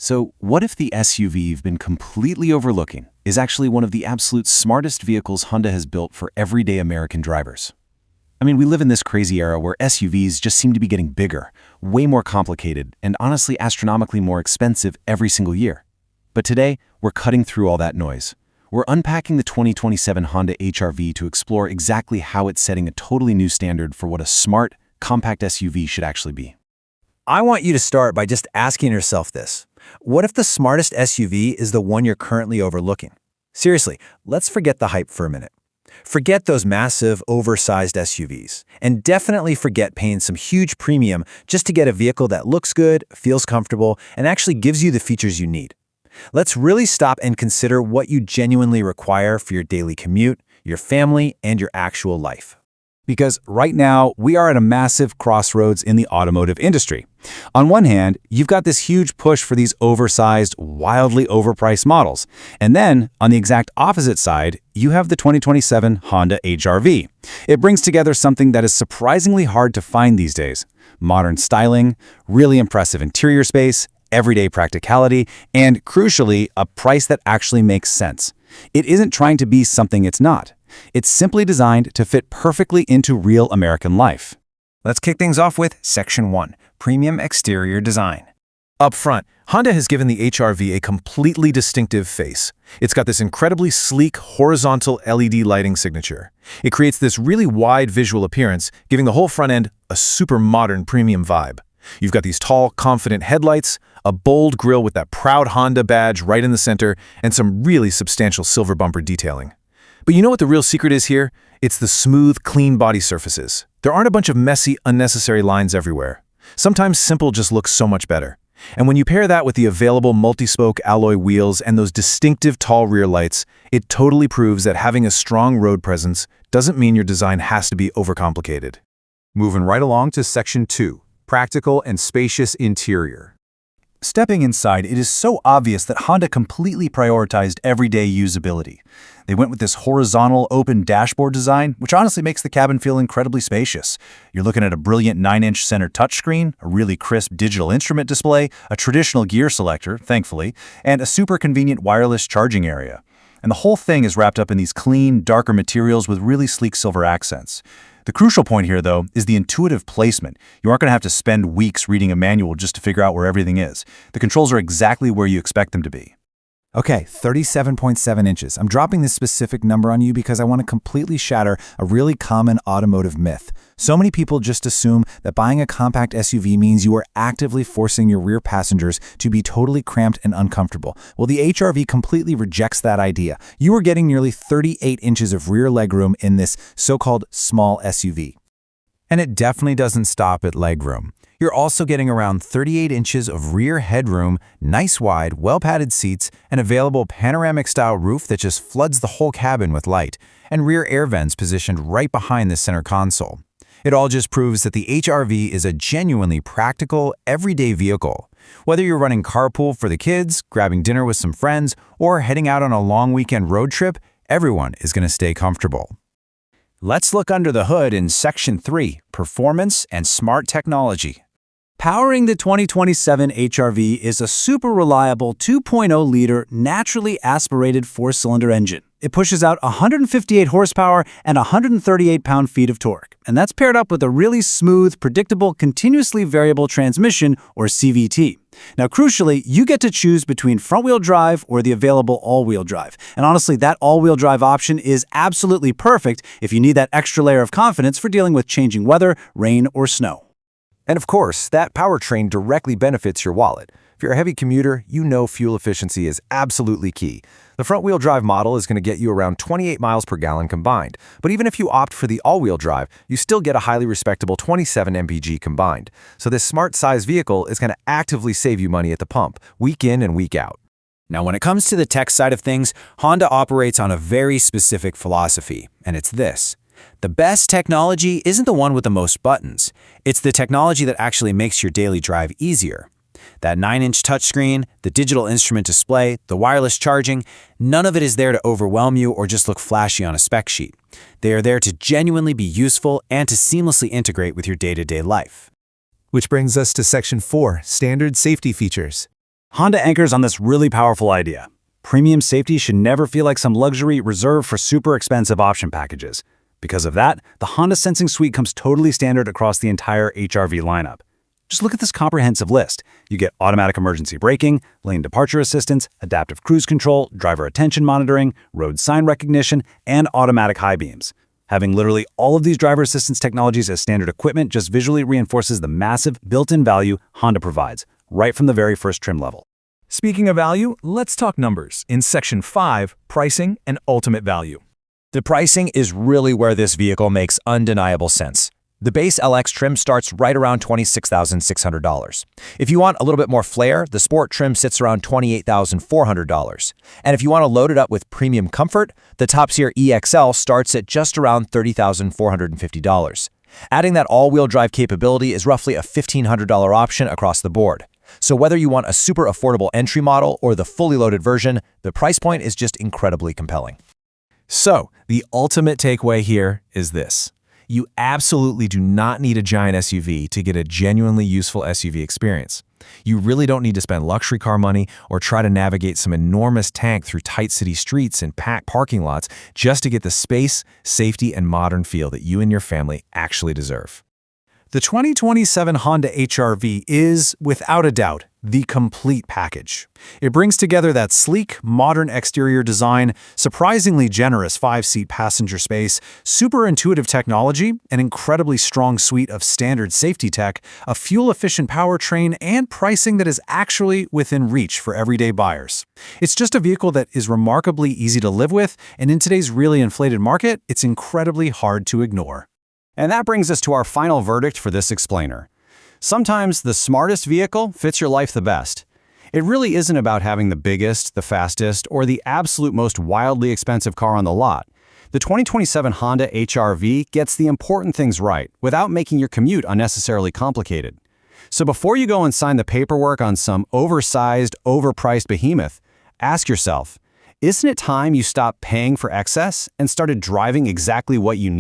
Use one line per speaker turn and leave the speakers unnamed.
So, what if the SUV you've been completely overlooking is actually one of the absolute smartest vehicles Honda has built for everyday American drivers? I mean, we live in this crazy era where SUVs just seem to be getting bigger, way more complicated, and honestly astronomically more expensive every single year. But today, we're cutting through all that noise. We're unpacking the 2027 Honda HR-V to explore exactly how it's setting a totally new standard for what a smart, compact SUV should actually be.
I want you to start by just asking yourself this. What if the smartest SUV is the one you're currently overlooking? Seriously, let's forget the hype for a minute. Forget those massive, oversized SUVs, and definitely forget paying some huge premium just to get a vehicle that looks good, feels comfortable, and actually gives you the features you need. Let's really stop and consider what you genuinely require for your daily commute, your family, and your actual life.
Because right now, we are at a massive crossroads in the automotive industry. On one hand, you've got this huge push for these oversized, wildly overpriced models. And then, on the exact opposite side, you have the 2027 Honda HR-V. It brings together something that is surprisingly hard to find these days: modern styling, really impressive interior space, everyday practicality, and crucially, a price that actually makes sense. It isn't trying to be something it's not. It's simply designed to fit perfectly into real American life.
Let's kick things off with Section 1, Premium Exterior Design. Up front, Honda has given the HR-V a completely distinctive face. It's got this incredibly sleek, horizontal LED lighting signature. It creates this really wide visual appearance, giving the whole front end a super modern premium vibe. You've got these tall, confident headlights, a bold grille with that proud Honda badge right in the center, and some really substantial silver bumper detailing. But you know what the real secret is here? It's the smooth, clean body surfaces. There aren't a bunch of messy, unnecessary lines everywhere. Sometimes simple just looks so much better. And when you pair that with the available multi-spoke alloy wheels and those distinctive tall rear lights, it totally proves that having a strong road presence doesn't mean your design has to be overcomplicated.
Moving right along to Section 2, Practical and Spacious Interior.
Stepping inside, it is so obvious that Honda completely prioritized everyday usability. They went with this horizontal, open dashboard design, which honestly makes the cabin feel incredibly spacious. You're looking at a brilliant 9-inch center touchscreen, a really crisp digital instrument display, a traditional gear selector, thankfully, and a super convenient wireless charging area. And the whole thing is wrapped up in these clean, darker materials with really sleek silver accents. The crucial point here, though, is the intuitive placement. You aren't going to have to spend weeks reading a manual just to figure out where everything is. The controls are exactly where you expect them to be.
Okay, 37.7 inches. I'm dropping this specific number on you because I want to completely shatter a really common automotive myth. So many people just assume that buying a compact SUV means you are actively forcing your rear passengers to be totally cramped and uncomfortable. Well, the HR-V completely rejects that idea. You are getting nearly 38 inches of rear legroom in this so-called small SUV. And it definitely doesn't stop at legroom. You're also getting around 38 inches of rear headroom, nice wide, well-padded seats, an available panoramic-style roof that just floods the whole cabin with light, and rear air vents positioned right behind the center console. It all just proves that the HR-V is a genuinely practical, everyday vehicle. Whether you're running carpool for the kids, grabbing dinner with some friends, or heading out on a long weekend road trip, everyone is going to stay comfortable. Let's look under the hood in Section 3, Performance and Smart Technology.
Powering the 2027 HR-V is a super reliable 2.0-liter naturally aspirated four-cylinder engine. It pushes out 158 horsepower and 138 pound-feet of torque, and that's paired up with a really smooth, predictable, continuously variable transmission, or CVT. Now, crucially, you get to choose between front-wheel drive or the available all-wheel drive. And honestly, that all-wheel drive option is absolutely perfect if you need that extra layer of confidence for dealing with changing weather, rain, or snow.
And of course, that powertrain directly benefits your wallet. If you're a heavy commuter, you know fuel efficiency is absolutely key. The front-wheel drive model is going to get you around 28 miles per gallon combined. But even if you opt for the all-wheel drive, you still get a highly respectable 27 mpg combined. So this smart-sized vehicle is going to actively save you money at the pump, week in and week out.
Now, when it comes to the tech side of things, Honda operates on a very specific philosophy, and it's this. The best technology isn't the one with the most buttons. It's the technology that actually makes your daily drive easier. That 9-inch touchscreen, the digital instrument display, the wireless charging, none of it is there to overwhelm you or just look flashy on a spec sheet. They are there to genuinely be useful and to seamlessly integrate with your day-to-day life.
Which brings us to Section 4, Standard Safety Features.
Honda anchors on this really powerful idea. Premium safety should never feel like some luxury reserved for super expensive option packages. Because of that, the Honda Sensing Suite comes totally standard across the entire HR-V lineup. Just look at this comprehensive list. You get automatic emergency braking, lane departure assistance, adaptive cruise control, driver attention monitoring, road sign recognition, and automatic high beams. Having literally all of these driver assistance technologies as standard equipment just visually reinforces the massive built-in value Honda provides, right from the very first trim level.
Speaking of value, let's talk numbers in Section 5, Pricing and Ultimate Value.
The pricing is really where this vehicle makes undeniable sense. The base LX trim starts right around $26,600. If you want a little bit more flair, the Sport trim sits around $28,400. And if you want to load it up with premium comfort, the top-tier EXL starts at just around $30,450. Adding that all-wheel drive capability is roughly a $1,500 option across the board. So whether you want a super affordable entry model or the fully loaded version, the price point is just incredibly compelling.
So, the ultimate takeaway here is this. You absolutely do not need a giant SUV to get a genuinely useful SUV experience. You really don't need to spend luxury car money or try to navigate some enormous tank through tight city streets and packed parking lots just to get the space, safety, and modern feel that you and your family actually deserve.
The 2027 Honda HR-V is, without a doubt, the complete package. It brings together that sleek, modern exterior design, surprisingly generous 5-seat passenger space, super intuitive technology, an incredibly strong suite of standard safety tech, a fuel-efficient powertrain, and pricing that is actually within reach for everyday buyers. It's just a vehicle that is remarkably easy to live with, and in today's really inflated market, it's incredibly hard to ignore.
And that brings us to our final verdict for this explainer. Sometimes the smartest vehicle fits your life the best. It really isn't about having the biggest, the fastest, or the absolute most wildly expensive car on the lot. The 2027 Honda HR-V gets the important things right without making your commute unnecessarily complicated. So before you go and sign the paperwork on some oversized, overpriced behemoth, ask yourself, isn't it time you stopped paying for excess and started driving exactly what you need?